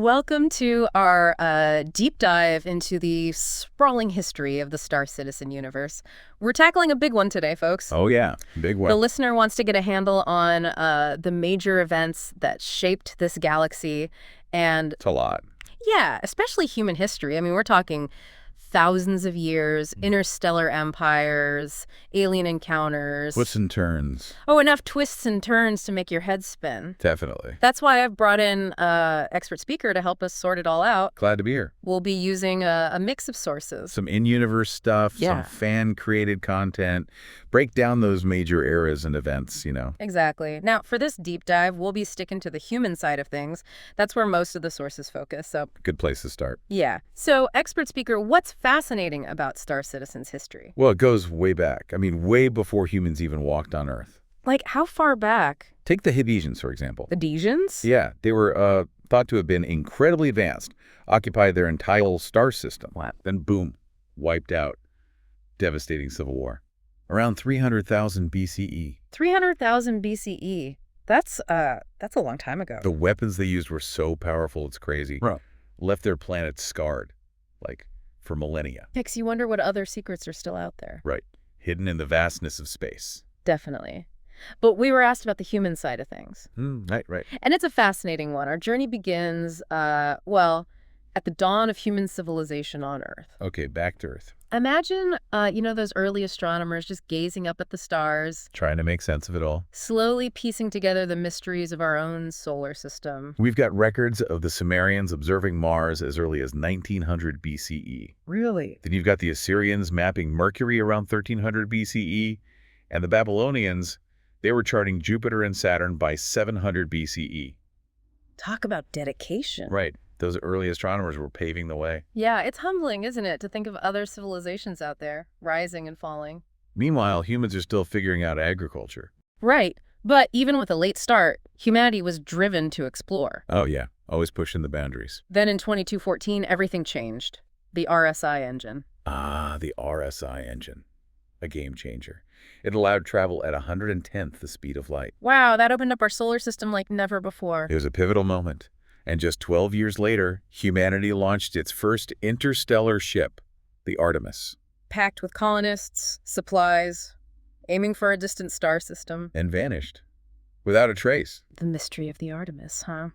Welcome to our deep dive into the sprawling history of the Star Citizen universe. We're tackling a big one today, folks. Oh, yeah. Big one. The listener wants to get a handle on the major events that shaped this galaxy. And It's a lot. yeah, especially human history. I mean, we're talking thousands of years, interstellar empires, alien encounters. Twists and turns. Oh, enough twists and turns to make your head spin. Definitely. That's why I've brought in an expert speaker to help us sort it all out. Glad to be here. We'll be using a mix of sources. Some in-universe stuff, some fan-created content. Break down those major eras and events, Exactly. Now, for this deep dive, we'll be sticking to the human side of things. That's where most of the sources focus. So, Good place to start. yeah. So, expert speaker, what's fascinating about Star Citizen's history? Well, it goes way back. I mean, way before humans even walked on Earth. Like, how far back? Take the Hibesians, for example. The Desians? Yeah, they were thought to have been incredibly advanced, occupied their entire star system. Wow. Then, boom, wiped out. Devastating civil war. Around 300,000 BCE. 300,000 BCE. That's a long time ago. The weapons they used were so powerful, it's crazy. Right. Left their planet scarred, like, for millennia. Makes you wonder what other secrets are still out there. Right. Hidden in the vastness of space. Definitely. But we were asked about the human side of things. Right. And it's a fascinating one. Our journey begins, at the dawn of human civilization on Earth. Okay, back to Earth. Imagine, those early astronomers just gazing up at the stars, Trying to make sense of it all. slowly piecing together the mysteries of our own solar system. We've got records of the Sumerians observing Mars as early as 1900 BCE. Really? Then you've got the Assyrians mapping Mercury around 1300 BCE. And the Babylonians, they were charting Jupiter and Saturn by 700 BCE. Talk about dedication. Right. Those early astronomers were paving the way. Yeah, it's humbling, isn't it, to think of other civilizations out there, rising and falling. Meanwhile, humans are still figuring out agriculture. Right. But even with a late start, humanity was driven to explore. Oh, yeah. Always pushing the boundaries. Then in 2214, everything changed. The RSI engine. Ah, the RSI engine. A game changer. It allowed travel at 110th the speed of light. Wow, that opened up our solar system like never before. It was a pivotal moment. And just 12 years later, humanity launched its first interstellar ship, the Artemis. Packed with colonists, supplies, aiming for a distant star system. And vanished. Without a trace. The mystery of the Artemis, huh?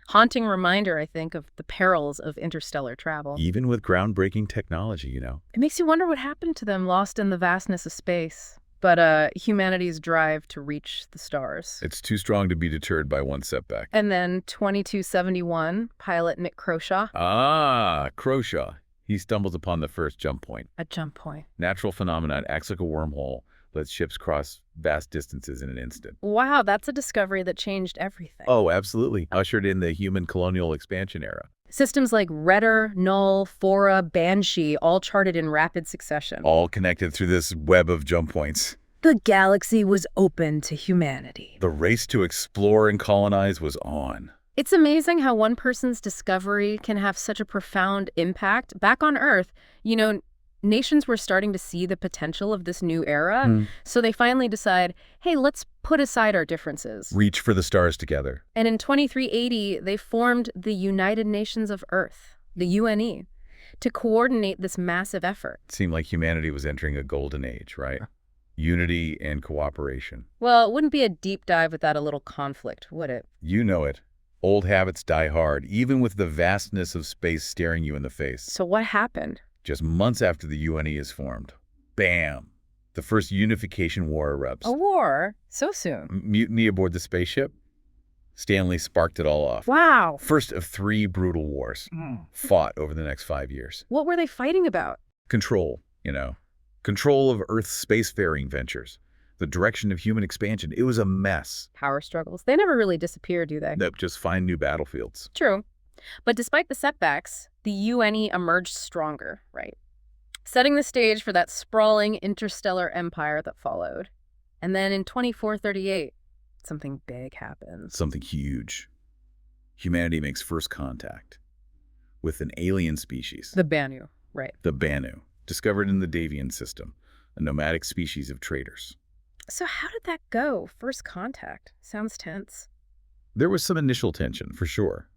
Haunting reminder, I think, of the perils of interstellar travel. Even with groundbreaking technology, It makes you wonder what happened to them lost in the vastness of space. But humanity's drive to reach the stars. It's too strong to be deterred by one setback. And then 2271, pilot Mick Croshaw. Ah, Croshaw. He stumbles upon the first jump point. A jump point. Natural phenomenon acts like a wormhole, lets ships cross vast distances in an instant. Wow, that's a discovery that changed everything. Oh, absolutely. Ushered in the human colonial expansion era. Systems like Redder, Null, Fora, Banshee, all charted in rapid succession. All connected through this web of jump points. The galaxy was open to humanity. The race to explore and colonize was on. It's amazing how one person's discovery can have such a profound impact. Back on Earth, nations were starting to see the potential of this new era, so they finally decide, hey, let's put aside our differences. Reach for the stars together. And in 2380, they formed the United Nations of Earth, the UNE, to coordinate this massive effort. It seemed like humanity was entering a golden age, right? Unity and cooperation. Well, it wouldn't be a deep dive without a little conflict, would it? You know it. Old habits die hard, even with the vastness of space staring you in the face. So what happened? Just months after the UNE is formed, bam, the first unification war erupts. A war? So soon? Mutiny aboard the spaceship? Stanley sparked it all off. Wow. First of 3 brutal wars fought over the next 5 years. What were they fighting about? Control, Control of Earth's spacefaring ventures. The direction of human expansion. It was a mess. Power struggles. They never really disappear, do they? Nope, just find new battlefields. True. But despite the setbacks, the UNE emerged stronger, right? Setting the stage for that sprawling interstellar empire that followed. And then in 2438, something big happens. Something huge. Humanity makes first contact with an alien species. The Banu, right. The Banu, discovered in the Davian system, a nomadic species of traders. So how did that go? First contact. Sounds tense. There was some initial tension, for sure.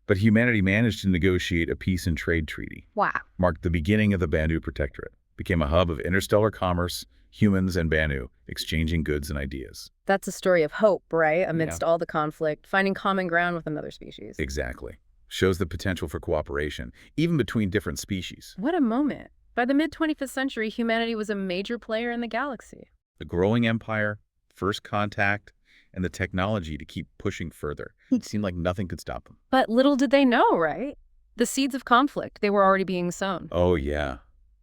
But humanity managed to negotiate a peace and trade treaty. Wow. Marked the beginning of the Banu Protectorate. Became a hub of interstellar commerce, humans and Banu exchanging goods and ideas. That's a story of hope, right? Amidst all the conflict, finding common ground with another species. Exactly. Shows the potential for cooperation, even between different species. What a moment. By the mid-25th century, humanity was a major player in the galaxy. The growing empire, first contact, and the technology to keep pushing further. It seemed like nothing could stop them. But little did they know, right? The seeds of conflict, they were already being sown. Oh, yeah.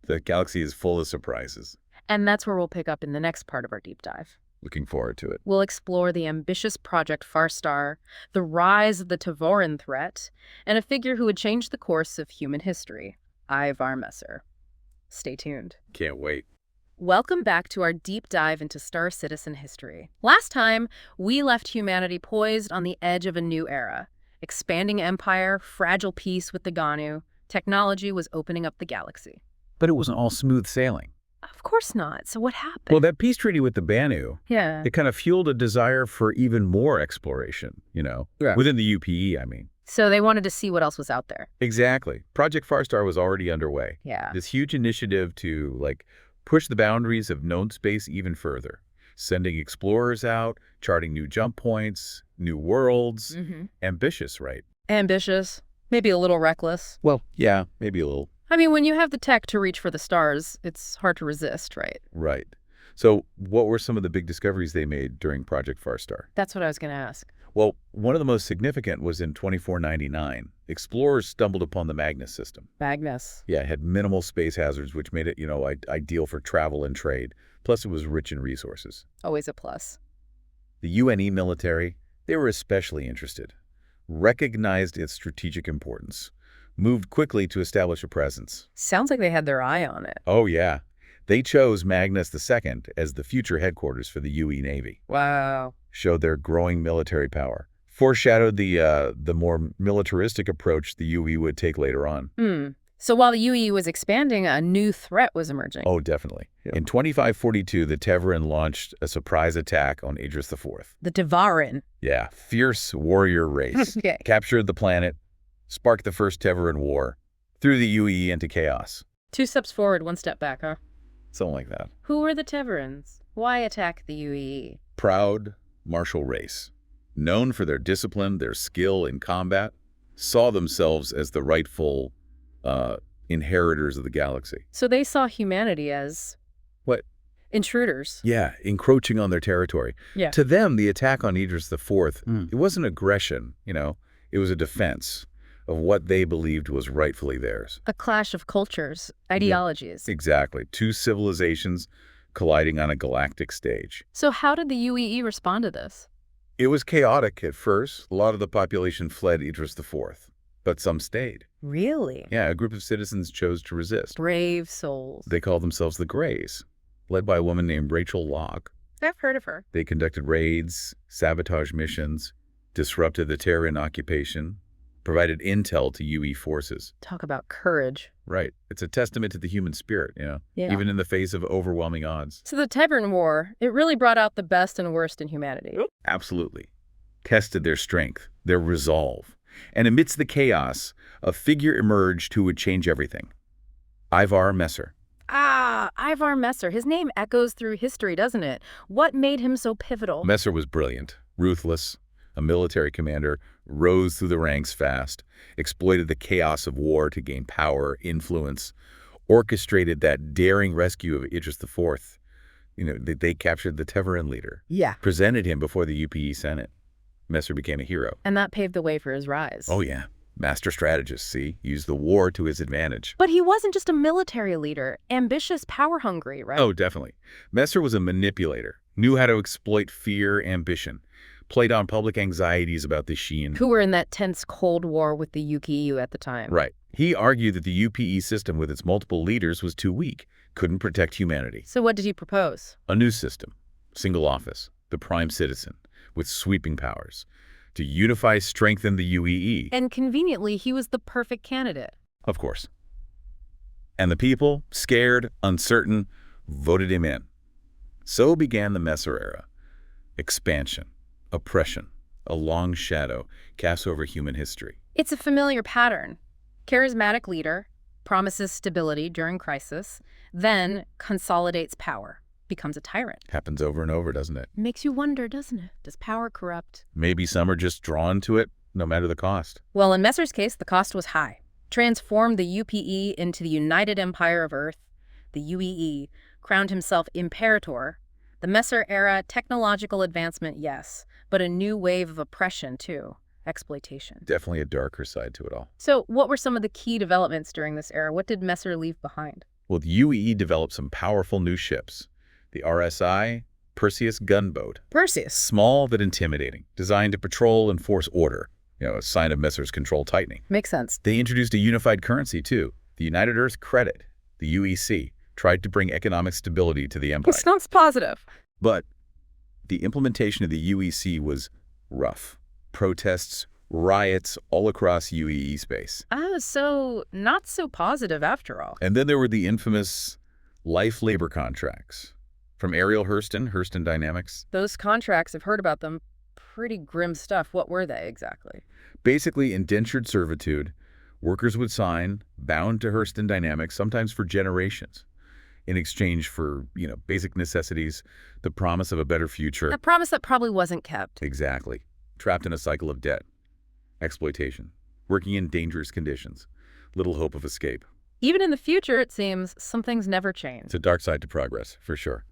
The galaxy is full of surprises. And that's where we'll pick up in the next part of our deep dive. Looking forward to it. We'll explore the ambitious Project Farstar, the rise of the Tavoran threat, and a figure who would change the course of human history, Ivar Messer. Stay tuned. Can't wait. Welcome back to our deep dive into Star Citizen history. Last time, we left humanity poised on the edge of a new era. Expanding empire, fragile peace with the Ganu, technology was opening up the galaxy. But it wasn't all smooth sailing. Of course not. So what happened? Well, that peace treaty with the Banu, yeah. it kind of fueled a desire for even more exploration, within the UPE, I mean. So they wanted to see what else was out there. Exactly. Project Farstar was already underway. Yeah. This huge initiative to, push the boundaries of known space even further. Sending explorers out, charting new jump points, new worlds. Ambitious, right? Ambitious. Maybe a little reckless. Well, yeah, maybe a little. I mean, when you have the tech to reach for the stars, it's hard to resist, right? Right. So what were some of the big discoveries they made during Project Farstar? That's what I was going to ask. Well, one of the most significant was in 2499. Explorers stumbled upon the Magnus system. Magnus. Yeah, it had minimal space hazards, which made it, ideal for travel and trade. Plus, it was rich in resources. Always a plus. The UNE military, they were especially interested. Recognized its strategic importance. Moved quickly to establish a presence. Sounds like they had their eye on it. Oh, yeah. They chose Magnus II as the future headquarters for the UE Navy. Wow. Showed their growing military power. Foreshadowed the more militaristic approach the UE would take later on. So while the UE was expanding, a new threat was emerging. Oh, definitely. Yeah. In 2542, the Tevarin launched a surprise attack on Idris IV. The Tavaran. Yeah, fierce warrior race. Okay. Captured the planet, sparked the first Tevarin War, threw the UE into chaos. 2 steps forward, 1 step back, huh? Something like that. Who were the Tevarans? Why attack the UE? Proud, martial race. Known for their discipline, their skill in combat, saw themselves as the rightful inheritors of the galaxy. So they saw humanity as... What? Intruders. Yeah, encroaching on their territory. Yeah. To them, the attack on Idris IV, it wasn't aggression, it was a defense of what they believed was rightfully theirs. A clash of cultures, ideologies. Exactly. 2 civilizations colliding on a galactic stage. So how did the UEE respond to this? It was chaotic at first. A lot of the population fled Idris IV, but some stayed. Really? Yeah, a group of citizens chose to resist. Brave souls. They called themselves the Greys, led by a woman named Rachel Locke. I've heard of her. They conducted raids, sabotage missions, disrupted the Terran occupation, provided intel to UE forces. Talk about courage. Right. It's a testament to the human spirit, Yeah. even in the face of overwhelming odds. So the Tevaran War, it really brought out the best and worst in humanity. Absolutely. Tested their strength, their resolve. And amidst the chaos, a figure emerged who would change everything. Ivar Messer. Ah, Ivar Messer. His name echoes through history, doesn't it? What made him so pivotal? Messer was brilliant, ruthless, a military commander, rose through the ranks fast, exploited the chaos of war to gain power, influence, orchestrated that daring rescue of Idris IV. They captured the Tevaran leader. Yeah. Presented him before the UPE Senate. Messer became a hero. And that paved the way for his rise. Oh, yeah. Master strategist, see? Used the war to his advantage. But he wasn't just a military leader. Ambitious, power-hungry, right? Oh, definitely. Messer was a manipulator. Knew how to exploit fear, ambition. Played on public anxieties about the Sheen. Who were in that tense Cold War with the UKU at the time. Right. He argued that the UPE system with its multiple leaders was too weak. Couldn't protect humanity. So what did he propose? A new system. Single office. The prime citizen. With sweeping powers. To unify, strengthen the UEE. And conveniently, he was the perfect candidate. Of course. And the people, scared, uncertain, voted him in. So began the Messer era. Expansion, oppression, a long shadow cast over human history. It's a familiar pattern. Charismatic leader promises stability during crisis, then consolidates power, becomes a tyrant. Happens over and over, doesn't it? Makes you wonder, doesn't it? Does power corrupt? Maybe some are just drawn to it, no matter the cost. Well, in Messer's case, the cost was high. Transformed the UPE into the United Empire of Earth, the UEE, crowned himself Imperator. The Messer-era technological advancement, yes, but a new wave of oppression, too. Exploitation. Definitely a darker side to it all. So what were some of the key developments during this era? What did Messer leave behind? Well, the UEE developed some powerful new ships. The RSI, Perseus gunboat. Perseus. Small but intimidating, designed to patrol and force order. A sign of Messer's control tightening. Makes sense. They introduced a unified currency, too. The United Earth Credit, the UEC, tried to bring economic stability to the empire. It sounds positive. But the implementation of the UEC was rough. Protests, riots all across UEE space. So not so positive after all. And then there were the infamous life labor contracts from Ariel Hurston Dynamics. Those contracts, I've heard about them. Pretty grim stuff. What were they exactly? Basically, indentured servitude. Workers would sign, bound to Hurston Dynamics, sometimes for generations, in exchange for, basic necessities, the promise of a better future. A promise that probably wasn't kept. Exactly. Trapped in a cycle of debt, exploitation, working in dangerous conditions, little hope of escape. Even in the future, it seems, some things never change. It's a dark side to progress, for sure.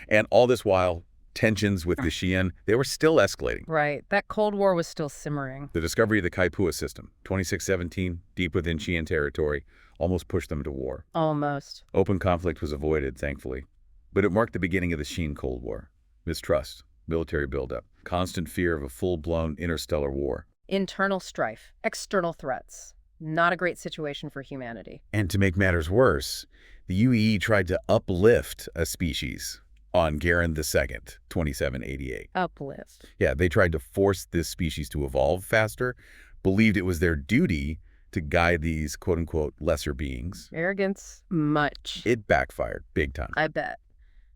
And all this while, tensions with the Xi'an, they were still escalating. Right. That Cold War was still simmering. The discovery of the Kaipua system, 2617, deep within Xi'an territory, almost pushed them to war. Almost. Open conflict was avoided, thankfully. But it marked the beginning of the Xi'an Cold War. Mistrust, military buildup, constant fear of a full-blown interstellar war. Internal strife, external threats. Not a great situation for humanity. And to make matters worse, the UEE tried to uplift a species on Garen II, 2788. Uplift. Yeah, they tried to force this species to evolve faster, believed it was their duty to guide these quote-unquote lesser beings. Arrogance, much. It backfired big time. I bet.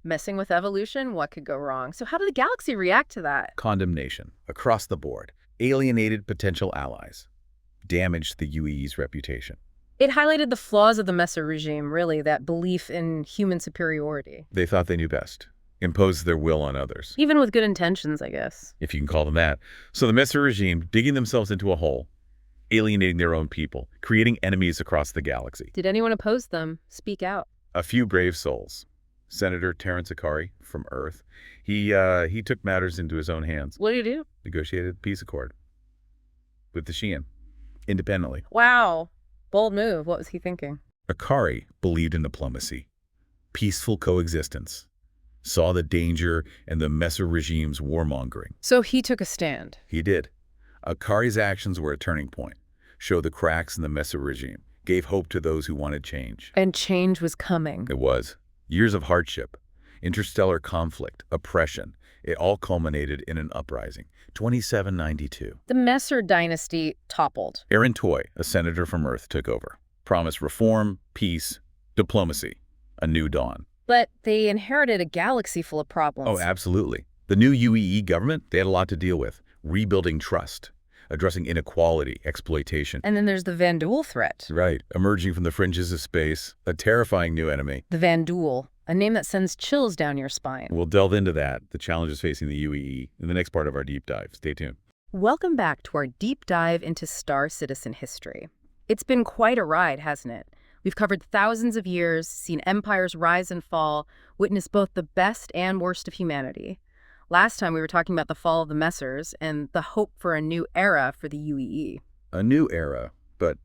Messing with evolution, what could go wrong? So how did the galaxy react to that? Condemnation, across the board. Alienated potential allies. Damaged the UEE's reputation. It highlighted the flaws of the Messer regime, really, that belief in human superiority. They thought they knew best. Imposed their will on others. Even with good intentions, I guess. If you can call them that. So the Messer regime, digging themselves into a hole, alienating their own people, creating enemies across the galaxy. Did anyone oppose them? Speak out. A few brave souls. Senator Terrence Akari from Earth. He took matters into his own hands. What did he do? Negotiated a peace accord with the Xi'an, independently. Wow. Bold move. What was he thinking? Akari believed in diplomacy, peaceful coexistence, saw the danger and the Messer regime's warmongering. So he took a stand. He did. Akari's actions were a turning point, showed the cracks in the Messer regime, gave hope to those who wanted change. And change was coming. It was. Years of hardship, interstellar conflict, oppression, it all culminated in an uprising. 2792. The Messer dynasty toppled. Aaron Toy, a senator from Earth, took over. Promised reform, peace, diplomacy, a new dawn. But they inherited a galaxy full of problems. Oh, absolutely. The new UEE government, they had a lot to deal with. Rebuilding trust, addressing inequality, exploitation. And then there's the Vanduul threat. Right. Emerging from the fringes of space, a terrifying new enemy. The Vanduul, a name that sends chills down your spine. We'll delve into that, the challenges facing the UEE, in the next part of our deep dive. Stay tuned. Welcome back to our deep dive into Star Citizen history. It's been quite a ride, hasn't it? We've covered thousands of years, seen empires rise and fall, witnessed both the best and worst of humanity. Last time we were talking about the fall of the Messers and the hope for a new era for the UEE. A new era, but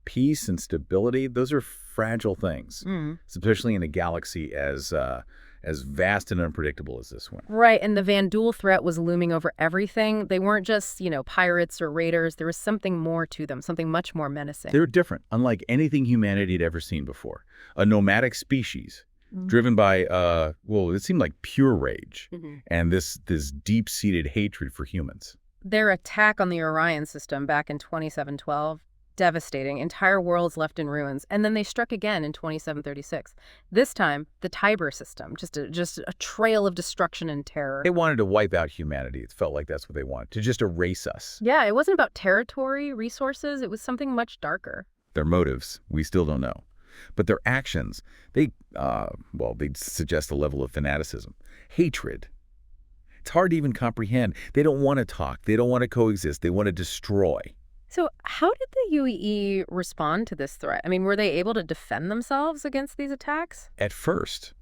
peace and stability, those are fragile things, especially in a galaxy as vast and unpredictable as this one. Right, and the Vanduul threat was looming over everything. They weren't just, pirates or raiders. There was something more to them, something much more menacing. They were different, unlike anything humanity had ever seen before. A nomadic species, driven by, it seemed like pure rage, and this deep-seated hatred for humans. Their attack on the Orion system back in 2712, Devastating. Entire worlds left in ruins. And then they struck again in 2736. This time, the Tiber system, just a trail of destruction and terror. They wanted to wipe out humanity. It felt like that's what they wanted, to just erase us. Yeah, it wasn't about territory, resources. It was something much darker. Their motives, we still don't know. But their actions, they suggest a level of fanaticism, hatred. It's hard to even comprehend. They don't want to talk. They don't want to coexist. They want to destroy. So how did the UEE respond to this threat? I mean, were they able to defend themselves against these attacks? At first,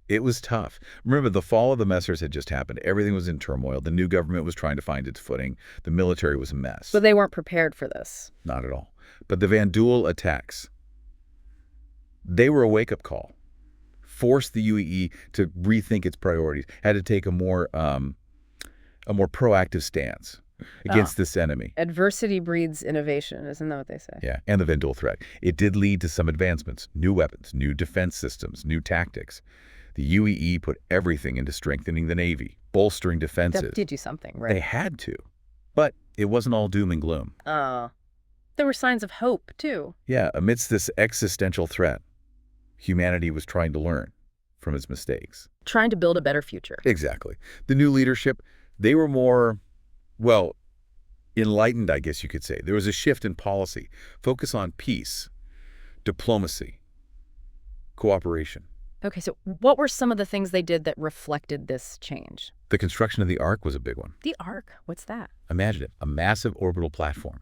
it was tough. Remember, the fall of the Messers had just happened. Everything was in turmoil. The new government was trying to find its footing. The military was a mess. But they weren't prepared for this. Not at all. But the Van Duel attacks, they were a wake-up call. Forced the UEE to rethink its priorities. Had to take a more proactive stance against this enemy. Adversity breeds innovation, isn't that what they say? Yeah, and the Van Duel threat. It did lead to some advancements, new weapons, new defense systems, new tactics. The UEE put everything into strengthening the Navy, bolstering defenses. That did you something, right? They had to. But it wasn't all doom and gloom. Oh. There were signs of hope, too. Yeah, amidst this existential threat, humanity was trying to learn from its mistakes. Trying to build a better future. Exactly. The new leadership, they were more, enlightened, I guess you could say. There was a shift in policy, focus on peace, diplomacy, cooperation. Okay, so what were some of the things they did that reflected this change? The construction of the Ark was a big one. The Ark? What's that? Imagine it, a massive orbital platform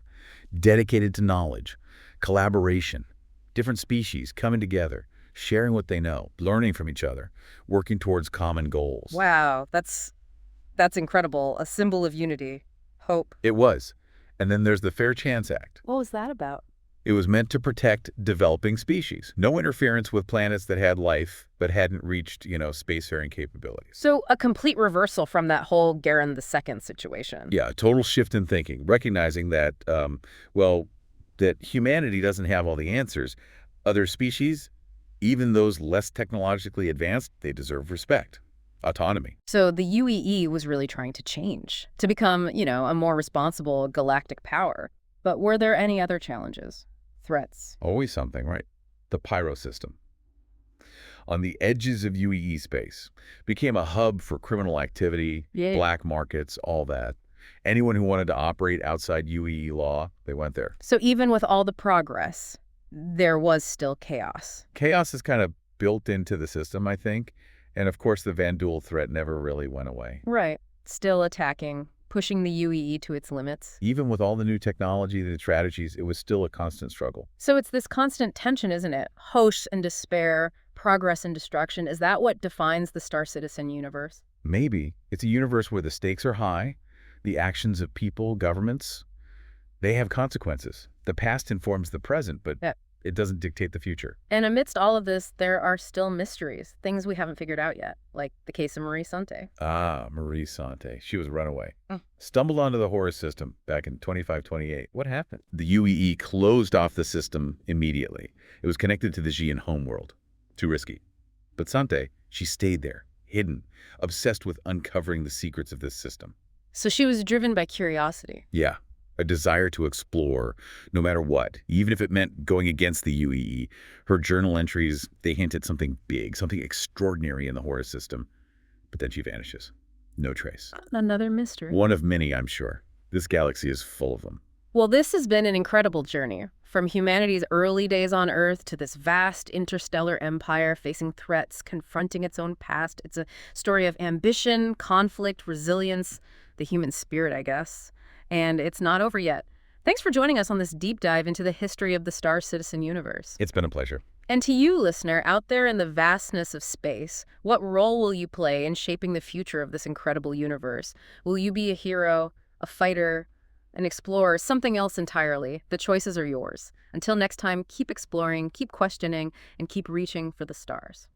dedicated to knowledge, collaboration, different species coming together, sharing what they know, learning from each other, working towards common goals. Wow, that's incredible. A symbol of unity, hope. It was. And then there's the Fair Chance Act. What was that about? It was meant to protect developing species. No interference with planets that had life but hadn't reached, spacefaring capabilities. So a complete reversal from that whole Garin II situation. Yeah, a total shift in thinking, recognizing that, that humanity doesn't have all the answers. Other species, even those less technologically advanced, they deserve respect, autonomy. So the UEE was really trying to change, to become, a more responsible galactic power. But were there any other challenges? Threats? Always something, right? The Pyro system. On the edges of UEE space, became a hub for criminal activity, black markets, all that. Anyone who wanted to operate outside UEE law, they went there. So even with all the progress, there was still chaos. Chaos is kind of built into the system, I think. And of course, the Van Duel threat never really went away. Right. Still attacking, pushing the UEE to its limits. Even with all the new technology, the strategies, it was still a constant struggle. So it's this constant tension, isn't it? Hope and despair, progress and destruction. Is that what defines the Star Citizen universe? Maybe. It's a universe where the stakes are high. The actions of people, governments, they have consequences. The past informs the present, but it doesn't dictate the future. And amidst all of this, there are still mysteries, things we haven't figured out yet, like the case of Marie Sante. Ah, Marie Sante. She was a runaway. Stumbled onto the Horus system back in 2528. What happened? The UEE closed off the system immediately. It was connected to the Xi'an homeworld. Too risky. But Sante, she stayed there, hidden, obsessed with uncovering the secrets of this system. So she was driven by curiosity. Yeah. A desire to explore, no matter what, even if it meant going against the UEE. Her journal entries, they hint at something big, something extraordinary in the Horus system. But then she vanishes. No trace. Another mystery. One of many, I'm sure. This galaxy is full of them. Well, this has been an incredible journey. From humanity's early days on Earth to this vast interstellar empire facing threats, confronting its own past. It's a story of ambition, conflict, resilience, the human spirit, I guess. And it's not over yet. Thanks for joining us on this deep dive into the history of the Star Citizen universe. It's been a pleasure. And to you, listener, out there in the vastness of space, what role will you play in shaping the future of this incredible universe? Will you be a hero, a fighter, an explorer, something else entirely? The choices are yours. Until next time, keep exploring, keep questioning, and keep reaching for the stars.